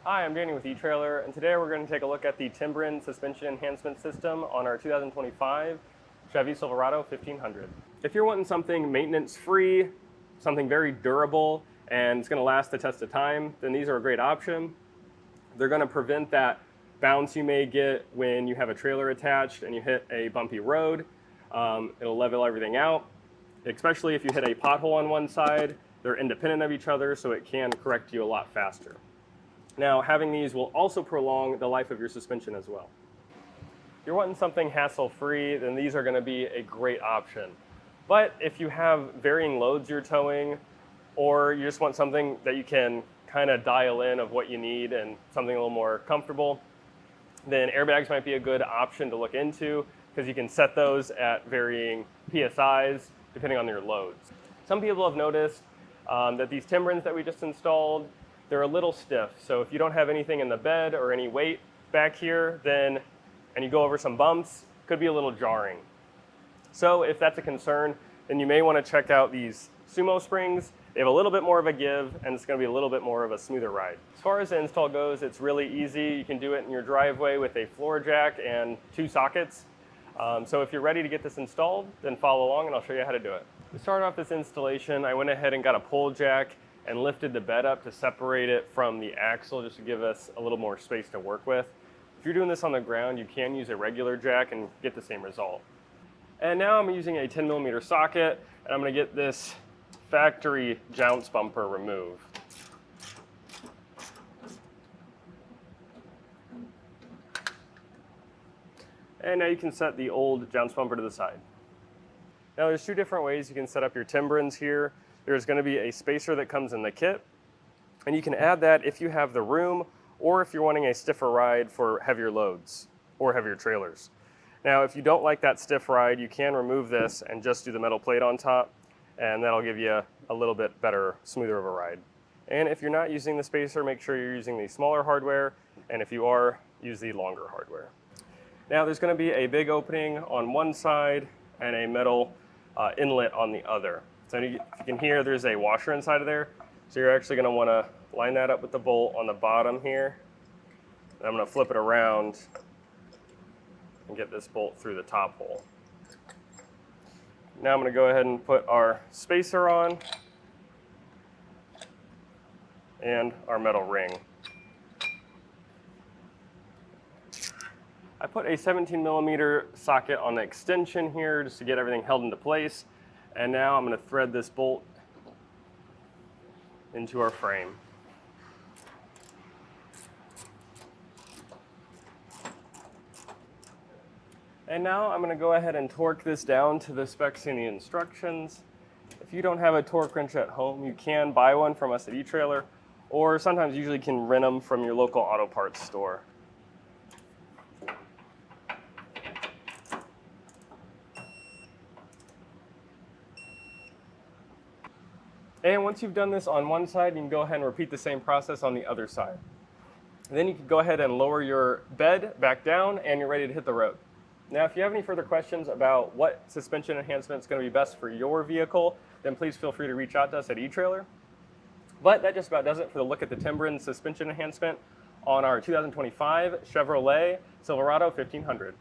Hi, I'm Danny with eTrailer, and today we're going to take a look at the Timbren Suspension Enhancement System on our 2025 Chevy Silverado 1500. If you're wanting something maintenance-free, something very durable, and it's going to last the test of time, then these are a great option. They're going to prevent that bounce you may get when you have a trailer attached and you hit a bumpy road. It'll level everything out, especially if you hit a pothole on one side. They're independent of each other, so it can correct you a lot faster. Now, having these will also prolong the life of your suspension as well. If you're wanting something hassle-free, then these are going to be a great option. But if you have varying loads you're towing, or you just want something that you can kind of dial in of what you need and something a little more comfortable, then airbags might be a good option to look into because you can set those at varying PSIs depending on your loads. Some people have noticed that these Timbrens that we just installed, they're a little stiff. So if you don't have anything in the bed or any weight back here, and you go over some bumps, it could be a little jarring. So if that's a concern, then you may want to check out these Sumo springs. They have a little bit more of a give, and it's going to be a little bit more of a smoother ride. As far as the install goes, it's really easy. You can do it in your driveway with a floor jack and 2 sockets. So if you're ready to get this installed, then follow along and I'll show you how to do it. To start off this installation, I went ahead and got a pull jack and lifted the bed up to separate it from the axle just to give us a little more space to work with. If you're doing this on the ground, you can use a regular jack and get the same result. And now I'm using a 10mm socket, and I'm going to get this factory jounce bumper removed. And now you can set the old jounce bumper to the side. Now there's 2 different ways you can set up your Timbrens here. There's going to be a spacer that comes in the kit, and you can add that if you have the room or if you're wanting a stiffer ride for heavier loads or heavier trailers. Now if you don't like that stiff ride, you can remove this and just do the metal plate on top, and that'll give you a little bit better, smoother of a ride. And if you're not using the spacer, make sure you're using the smaller hardware, and if you are, use the longer hardware. Now there's going to be a big opening on one side and a metal inlet on the other. So if you can hear, there's a washer inside of there. So you're actually going to want to line that up with the bolt on the bottom here. And I'm going to flip it around and get this bolt through the top hole. Now I'm going to go ahead and put our spacer on and our metal ring. I put a 17mm socket on the extension here just to get everything held into place. And now I'm going to thread this bolt into our frame. And now I'm going to go ahead and torque this down to the specs in the instructions. If you don't have a torque wrench at home, you can buy one from us at eTrailer, or sometimes usually can rent them from your local auto parts store. And once you've done this on one side, you can go ahead and repeat the same process on the other side. And then you can go ahead and lower your bed back down, and you're ready to hit the road. Now, if you have any further questions about what suspension enhancement is going to be best for your vehicle, then please feel free to reach out to us at eTrailer. But that just about does it for the look at the Timbren suspension enhancement on our 2025 Chevrolet Silverado 1500.